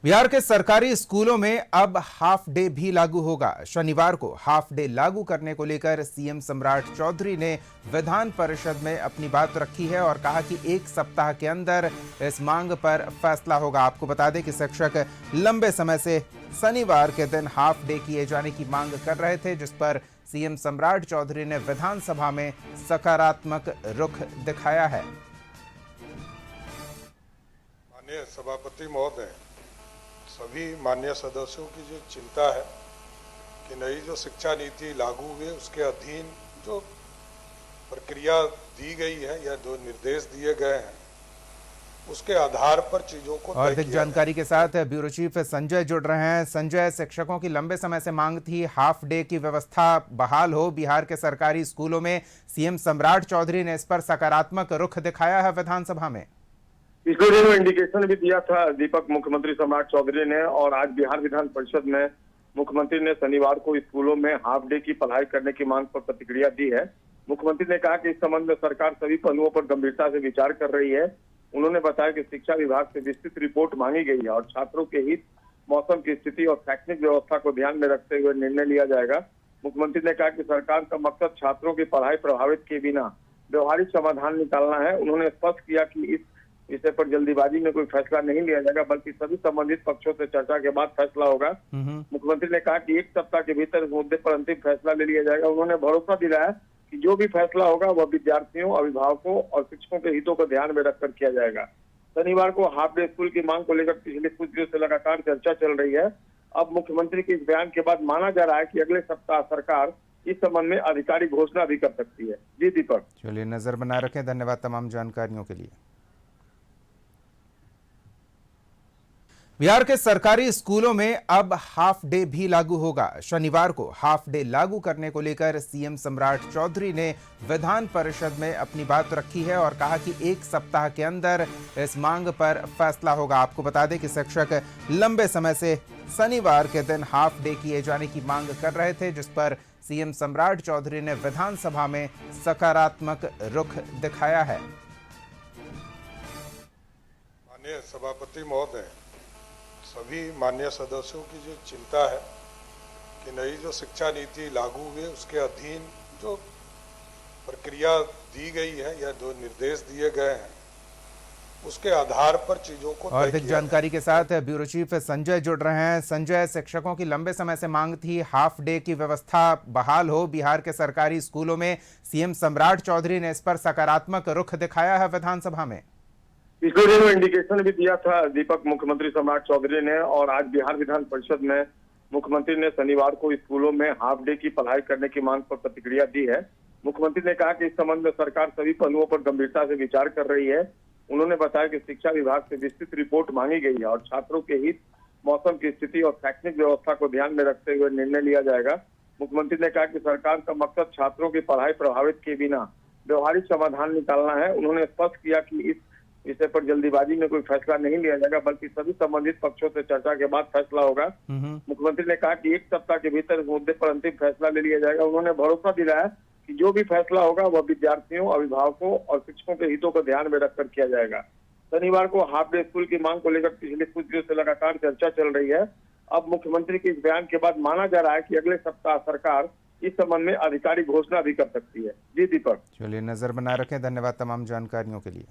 बिहार के सरकारी स्कूलों में अब हाफ डे भी लागू होगा। शनिवार को हाफ डे लागू करने को लेकर सीएम सम्राट चौधरी ने विधान परिषद में अपनी बात रखी है और कहा कि एक सप्ताह के अंदर इस मांग पर फैसला होगा। आपको बता दें कि शिक्षक लंबे समय से शनिवार के दिन हाफ डे किए जाने की मांग कर रहे थे, जिस पर सीएम सम्राट चौधरी ने विधानसभा में सकारात्मक रुख दिखाया है। माननीय सभापति महोदय, सभी माननीय सदस्यों की जो चिंता है कि नई जो शिक्षा नीति लागू हुई है उसके अधीन जो प्रक्रिया दी गई है या जो निर्देश दिए गए हैं उसके आधार पर चीजों को और अधिक जानकारी के साथ ब्यूरो चीफ संजय जुड़ रहे हैं। संजय, शिक्षकों की लंबे समय से मांग थी हाफ डे की व्यवस्था बहाल हो बिहार के सरकारी स्कूलों में। सीएम सम्राट चौधरी ने इस पर सकारात्मक रुख दिखाया है विधानसभा में। पिछले दिन इंडिकेशन भी दिया था दीपक मुख्यमंत्री सम्राट चौधरी ने, और आज बिहार विधान परिषद में मुख्यमंत्री ने शनिवार को स्कूलों में हाफ डे की पढ़ाई करने की मांग पर प्रतिक्रिया दी है। मुख्यमंत्री ने कहा कि इस संबंध में सरकार सभी पहलुओं पर गंभीरता से विचार कर रही है। उन्होंने बताया कि शिक्षा विभाग से विस्तृत रिपोर्ट मांगी गई है और छात्रों के हित, मौसम की स्थिति और शैक्षणिक व्यवस्था को ध्यान में रखते हुए निर्णय लिया जाएगा। मुख्यमंत्री ने कहा कि सरकार का मकसद छात्रों की पढ़ाई प्रभावित किए बिना व्यवहारिक समाधान निकालना है। उन्होंने स्पष्ट किया कि इस विषय पर जल्दीबाजी में कोई फैसला नहीं लिया जाएगा, बल्कि सभी संबंधित पक्षों से चर्चा के बाद फैसला होगा। मुख्यमंत्री ने कहा कि एक सप्ताह के भीतर इस मुद्दे पर अंतिम फैसला ले लिया जाएगा। उन्होंने भरोसा दिलाया कि जो भी फैसला होगा वह विद्यार्थियों, अभिभावकों और शिक्षकों के हितों को ध्यान में रखकर किया जाएगा। शनिवार को हाफ डे स्कूल की मांग को लेकर पिछले कुछ दिनों से लगातार चर्चा चल रही है। अब मुख्यमंत्री के इस बयान के बाद माना जा रहा है कि अगले सप्ताह सरकार इस संबंध में आधिकारिक घोषणा भी कर सकती है। जी दीपक। चलिए, नजर बनाए रखें। धन्यवाद तमाम जानकारियों के लिए। बिहार के सरकारी स्कूलों में अब हाफ डे भी लागू होगा। शनिवार को हाफ डे लागू करने को लेकर सीएम सम्राट चौधरी ने विधान परिषद में अपनी बात रखी है और कहा कि एक सप्ताह के अंदर इस मांग पर फैसला होगा। आपको बता दें कि शिक्षक लंबे समय से शनिवार के दिन हाफ डे किए जाने की मांग कर रहे थे, जिस पर सीएम सम्राट चौधरी ने विधानसभा में सकारात्मक रुख दिखाया है। माननीय सभापति महोदय, सभी माननीय सदस्यों की जो चिंता है कि नई जो शिक्षा नीति लागू हुई है उसके अधीन जो प्रक्रिया दी गई है या जो निर्देश दिए गए हैं उसके आधार पर चीजों को और अधिक जानकारी के साथ ब्यूरो चीफ संजय जुड़ रहे हैं। संजय, शिक्षकों की लंबे समय से मांग थी हाफ डे की व्यवस्था बहाल हो बिहार के सरकारी स्कूलों में। सीएम सम्राट चौधरी ने इस पर सकारात्मक रुख दिखाया है विधानसभा में। पिछले दिन इंडिकेशन भी दिया था दीपक मुख्यमंत्री सम्राट चौधरी ने, और आज बिहार विधान परिषद में मुख्यमंत्री ने शनिवार को स्कूलों में हाफ डे की पढ़ाई करने की मांग पर प्रतिक्रिया दी है। मुख्यमंत्री ने कहा कि इस संबंध में सरकार सभी पहलुओं पर गंभीरता से विचार कर रही है। उन्होंने बताया कि शिक्षा विभाग से विस्तृत रिपोर्ट मांगी गई है और छात्रों के हित, मौसम की स्थिति और शैक्षणिक व्यवस्था को ध्यान में रखते हुए निर्णय लिया जाएगा। मुख्यमंत्री ने कहा कि सरकार का मकसद छात्रों की पढ़ाई प्रभावित किए बिना व्यवहारिक समाधान निकालना है। उन्होंने स्पष्ट किया कि इस विषय पर जल्दीबाजी में कोई फैसला नहीं लिया जाएगा, बल्कि सभी संबंधित पक्षों से चर्चा के बाद फैसला होगा। मुख्यमंत्री ने कहा कि एक सप्ताह के भीतर इस मुद्दे पर अंतिम फैसला ले लिया जाएगा। उन्होंने भरोसा दिलाया कि जो भी फैसला होगा वह विद्यार्थियों, अभिभावकों और शिक्षकों के हितों को ध्यान में रखकर किया जाएगा। शनिवार को हाफ डे स्कूल की मांग को लेकर पिछले कुछ दिनों से लगातार चर्चा चल रही है। अब मुख्यमंत्री के इस बयान के बाद माना जा रहा है कि अगले सप्ताह सरकार इस संबंध में आधिकारिक घोषणा भी कर सकती है। जी दीपक। चलिए, नजर बनाए रखें। धन्यवाद तमाम जानकारियों के लिए।